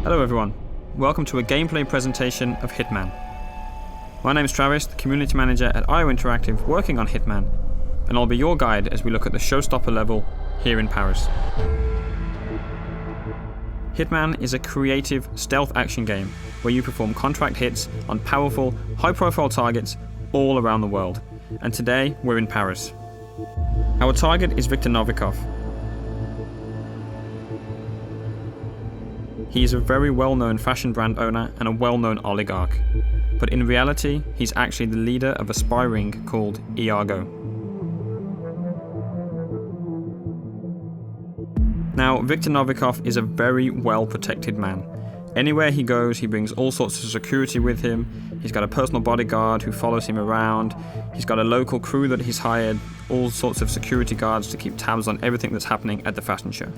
Hello everyone, welcome to a gameplay presentation of Hitman. My name is Travis, the community manager at IO Interactive working on Hitman, and I'll be your guide as we look at the showstopper level here in Paris. Hitman is a creative stealth action game where you perform contract hits on powerful, high-profile targets all around the world, and today we're in Paris. Our target is Viktor Novikov. He is a very well-known fashion brand owner and a well-known oligarch, but in reality, he's actually the leader of a spy ring called Iago. Now, Viktor Novikov is a very well-protected man. Anywhere he goes, he brings all sorts of security with him. He's got a personal bodyguard who follows him around. He's got a local crew that he's hired, all sorts of security guards to keep tabs on everything that's happening at the fashion show.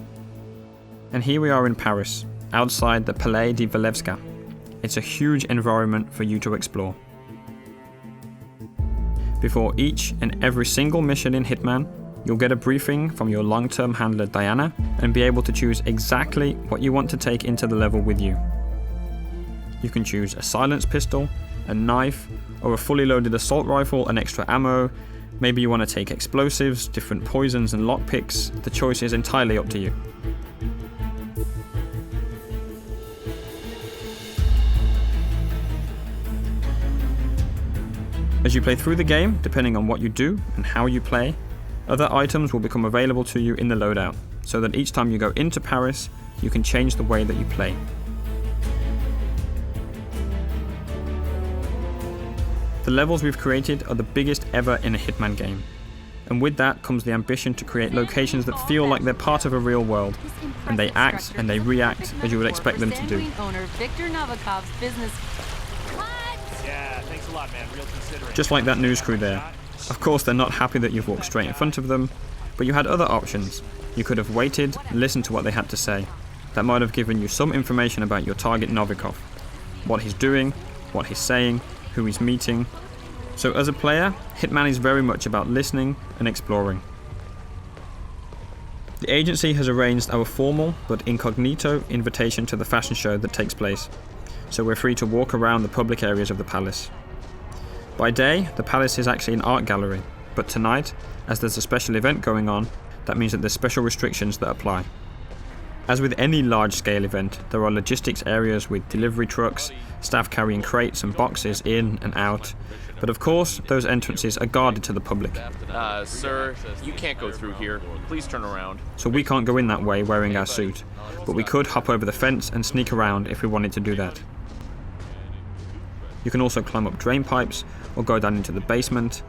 And here we are in Paris, outside the Palais de Walewska. It's a huge environment for you to explore. Before each and every single mission in Hitman, you'll get a briefing from your long-term handler Diana and be able to choose exactly what you want to take into the level with you. You can choose a silenced pistol, a knife, or a fully loaded assault rifle and extra ammo. Maybe you want to take explosives, different poisons and lockpicks. The choice is entirely up to you. As you play through the game, depending on what you do and how you play, other items will become available to you in the loadout, so that each time you go into Paris, you can change the way that you play. The levels we've created are the biggest ever in a Hitman game, and with that comes the ambition to create locations that feel like they're part of a real world, and they act and they react as you would expect them to do. Just like that news crew there. Of course they're not happy that you've walked straight in front of them, but you had other options. You could have waited, listened to what they had to say. That might have given you some information about your target Novikov. What he's doing, what he's saying, who he's meeting. So as a player, Hitman is very much about listening and exploring. The agency has arranged our formal but incognito invitation to the fashion show that takes place, so we're free to walk around the public areas of the palace. By day, the palace is actually an art gallery, but tonight, as there's a special event going on, that means that there's special restrictions that apply. As with any large-scale event, there are logistics areas with delivery trucks, staff carrying crates and boxes in and out, but of course, those entrances are guarded to the public. Sir, you can't go through here. Please turn around. So we can't go in that way wearing our suit, but we could hop over the fence and sneak around if we wanted to do that. You can also climb up drain pipes or go down into the basement,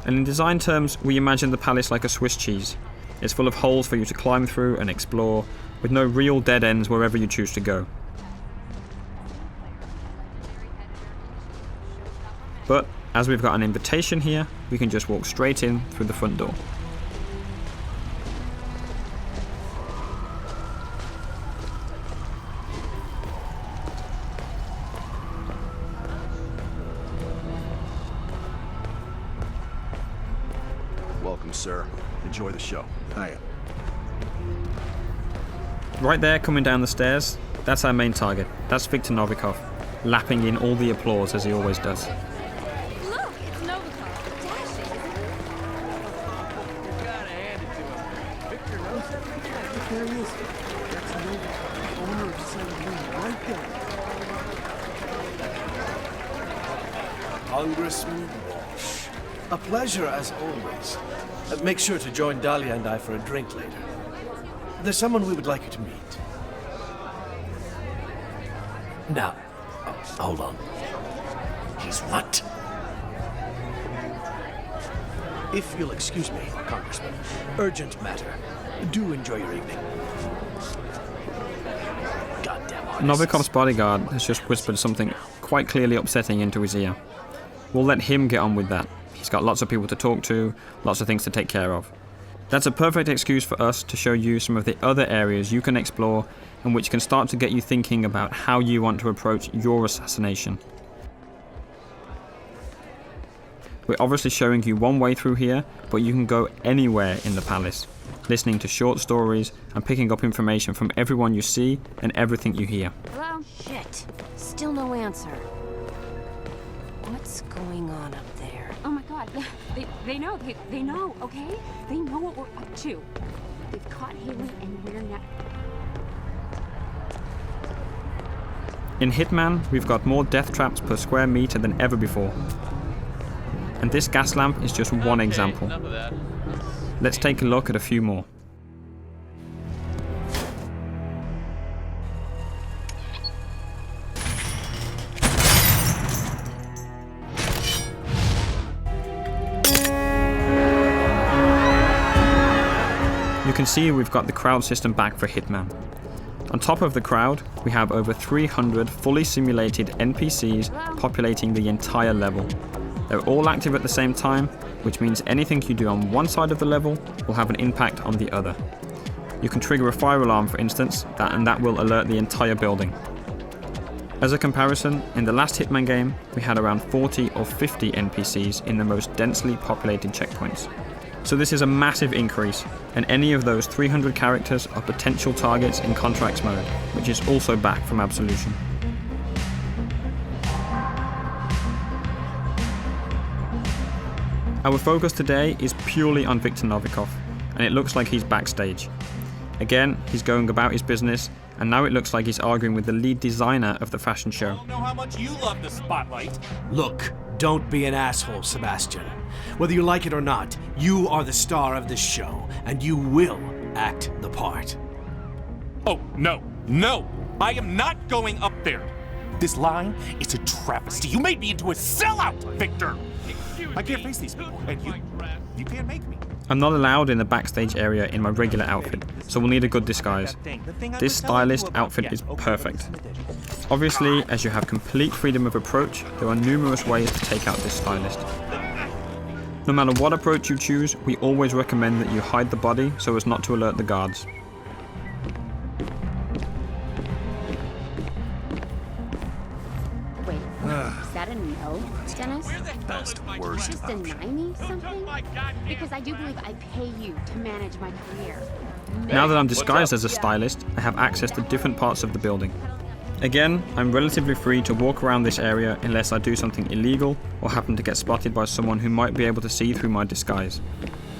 and in design terms, we imagine the palace like a Swiss cheese. It's full of holes for you to climb through and explore, with no real dead ends wherever you choose to go. But as we've got an invitation here, we can just walk straight in through the front door. Welcome, sir. Enjoy the show. Hiya. Right there, coming down the stairs, that's our main target. That's Viktor Novikov, lapping in all the applause as he always does. Look, it's Novikov. Dashing. You gotta hand it to him. Victor knows it. There he is. That's Novikov, owner of Celebrate, right there. Congressman Walsh. A pleasure as always. Make sure to join Dahlia and I for a drink later. There's someone we would like you to meet. Now, hold on. He's what? If you'll excuse me, Congressman. Urgent matter. Do enjoy your evening. Goddamn artist. Novikov's bodyguard has just whispered something quite clearly upsetting into his ear. We'll let him get on with that. He's got lots of people to talk to, lots of things to take care of. That's a perfect excuse for us to show you some of the other areas you can explore and which can start to get you thinking about how you want to approach your assassination. We're obviously showing you one way through here, but you can go anywhere in the palace. listening to short stories, and picking up information from everyone you see and everything you hear. Hello? Shit. Still no answer. What's going on up there? Oh my god. They know. They know, okay? They know what we're up to. They've caught Haley and we're not... In Hitman, we've got more death traps per square meter than ever before. And this gas lamp is just one example. Enough of that. Let's take a look at a few more. You can see we've got the crowd system back for Hitman. On top of the crowd, we have over 300 fully simulated NPCs populating the entire level. They're all active at the same time, which means anything you do on one side of the level will have an impact on the other. You can trigger a fire alarm, for instance, and that will alert the entire building. As a comparison, in the last Hitman game, we had around 40 or 50 NPCs in the most densely populated checkpoints. So this is a massive increase, and any of those 300 characters are potential targets in Contracts mode, which is also back from Absolution. Our focus today is purely on Viktor Novikov, and it looks like he's backstage. Again, he's going about his business, and now it looks like he's arguing with the lead designer of the fashion show. I don't know how much you love the spotlight. Look, don't be an asshole, Sebastian. Whether you like it or not, you are the star of this show, and you will act the part. Oh, no, no, I am not going up there. This line is a travesty. You made me into a sellout, Victor. I can't face these people, and you can't make me. I'm not allowed in the backstage area in my regular outfit, so we'll need a good disguise. This stylist outfit is perfect. Obviously, as you have complete freedom of approach, there are numerous ways to take out this stylist. No matter what approach you choose, we always recommend that you hide the body so as not to alert the guards. Wait, is that a no, Dennis? Best, worst. Just deny me something? Because I do believe I pay you to manage my career. Now that I'm disguised as a stylist, I have access to different parts of the building. Again, I'm relatively free to walk around this area unless I do something illegal or happen to get spotted by someone who might be able to see through my disguise.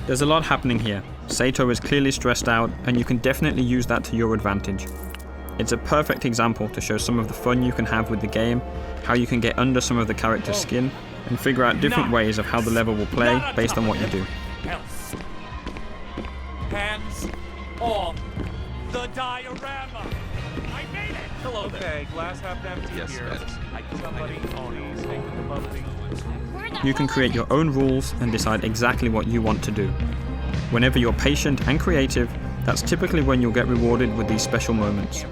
There's a lot happening here. Sato is clearly stressed out, and you can definitely use that to your advantage. It's a perfect example to show some of the fun you can have with the game, how you can get under some of the character's skin, and figure out different ways of how the level will play based on what you do. Hands off the diorama. I made it. Hello there. Okay, glass half empty here. Somebody owns the bubbly. You can create your own rules and decide exactly what you want to do. Whenever you're patient and creative, that's typically when you'll get rewarded with these special moments.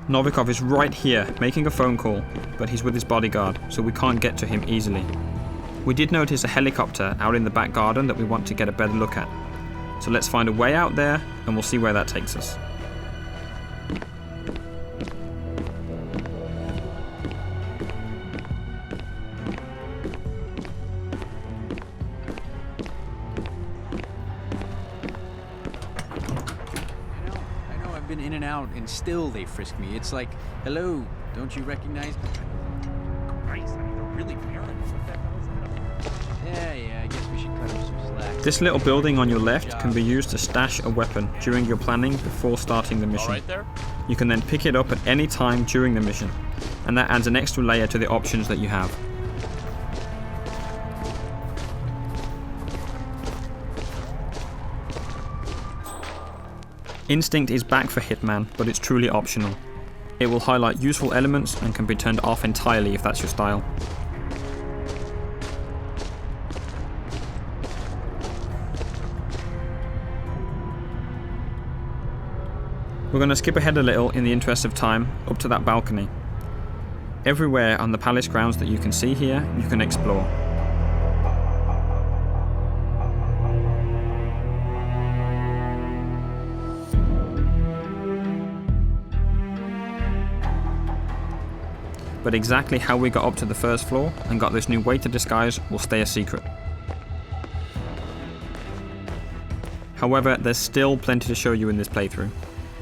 Novikov is right here, making a phone call, but he's with his bodyguard, so we can't get to him easily. We did notice a helicopter out in the back garden that we want to get a better look at. So let's find a way out there, and we'll see where that takes us. Been in and out, and still they frisk me. It's like, hello, don't you recognize me? Christ, I mean, they're really paranoid. What the hell is that? Yeah, I guess we should cut him some slack. This little building on your left can be used to stash a weapon during your planning before starting the mission. All right there? You can then pick it up at any time during the mission, and that adds an extra layer to the options that you have. Instinct is back for Hitman, but it's truly optional. It will highlight useful elements and can be turned off entirely if that's your style. We're going to skip ahead a little in the interest of time, up to that balcony. Everywhere on the palace grounds that you can see here, you can explore. but exactly how we got up to the first floor and got this new waiter disguise will stay a secret. However, there's still plenty to show you in this playthrough.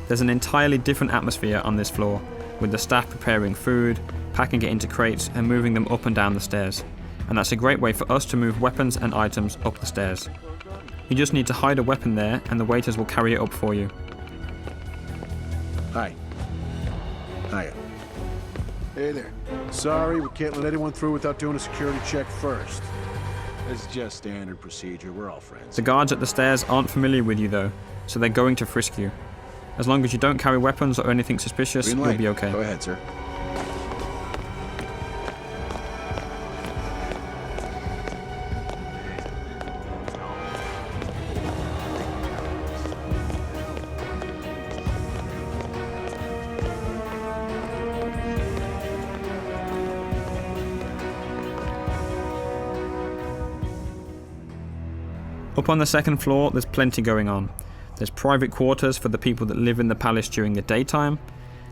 There's an entirely different atmosphere on this floor, with the staff preparing food, packing it into crates and moving them up and down the stairs. And that's a great way for us to move weapons and items up the stairs. You just need to hide a weapon there and the waiters will carry it up for you. Hi. Hiya. Hey there. Sorry, we can't let anyone through without doing a security check first. It's just standard procedure. We're all friends. The guards at the stairs aren't familiar with you though, so they're going to frisk you. As long as you don't carry weapons or anything suspicious, Green you'll light. be okay. Go ahead, sir. Up on the second floor, there's plenty going on. There's private quarters for the people that live in the palace during the daytime,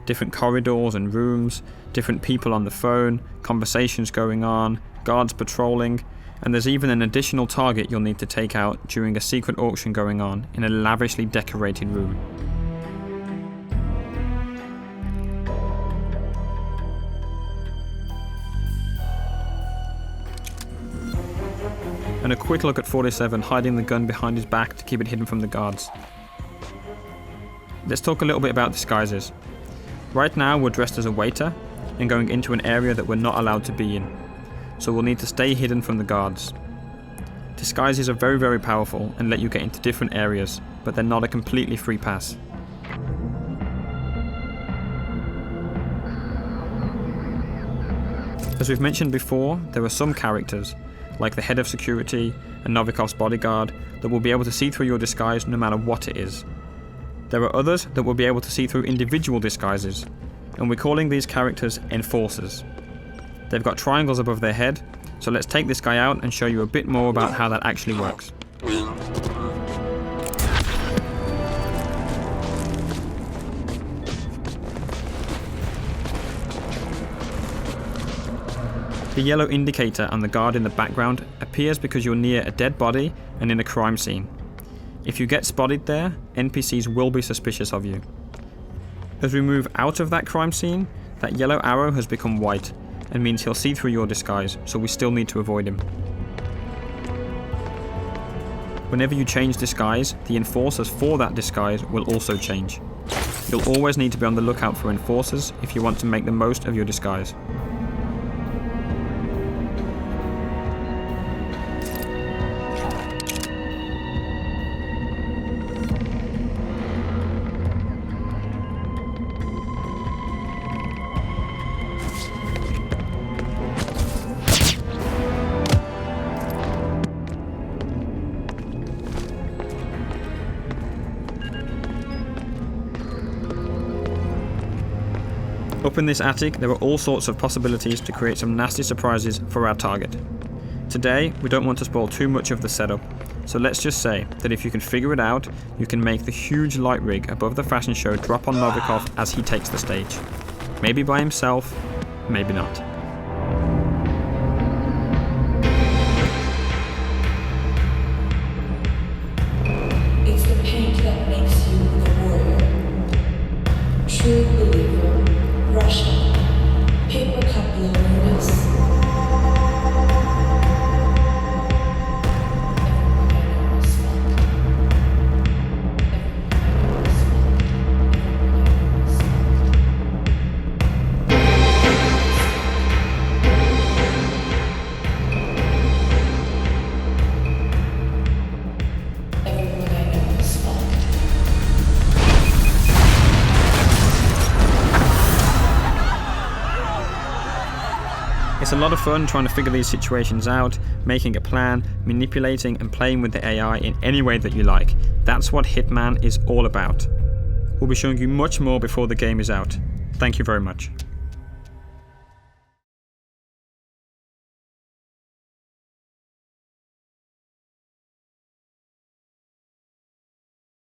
different corridors and rooms, different people on the phone, conversations going on, guards patrolling, and there's even an additional target you'll need to take out during a secret auction going on in a lavishly decorated room. And a quick look at 47 hiding the gun behind his back to keep it hidden from the guards. Let's talk a little bit about disguises. Right now we're dressed as a waiter and going into an area that we're not allowed to be in, so we'll need to stay hidden from the guards. Disguises are very, very powerful and let you get into different areas, but they're not a completely free pass. As we've mentioned before, there are some characters, like the head of security and Novikov's bodyguard, that will be able to see through your disguise no matter what it is. There are others that will be able to see through individual disguises, and we're calling these characters enforcers. They've got triangles above their head, so let's take this guy out and show you a bit more about how that actually works. The yellow indicator on the guard in the background appears because you're near a dead body and in a crime scene. If you get spotted there, NPCs will be suspicious of you. As we move out of that crime scene, that yellow arrow has become white and means he'll see through your disguise, so we still need to avoid him. Whenever you change disguise, the enforcers for that disguise will also change. You'll always need to be on the lookout for enforcers if you want to make the most of your disguise. Up in this attic, there are all sorts of possibilities to create some nasty surprises for our target. Today, we don't want to spoil too much of the setup, so let's just say that if you can figure it out, you can make the huge light rig above the fashion show drop on Novikov as he takes the stage. Maybe by himself, maybe not. It's the paint that makes you the warrior. True believer. Russia. Paper cup loneliness. It's a lot of fun trying to figure these situations out, making a plan, manipulating and playing with the AI in any way that you like. That's what Hitman is all about. We'll be showing you much more before the game is out. Thank you very much.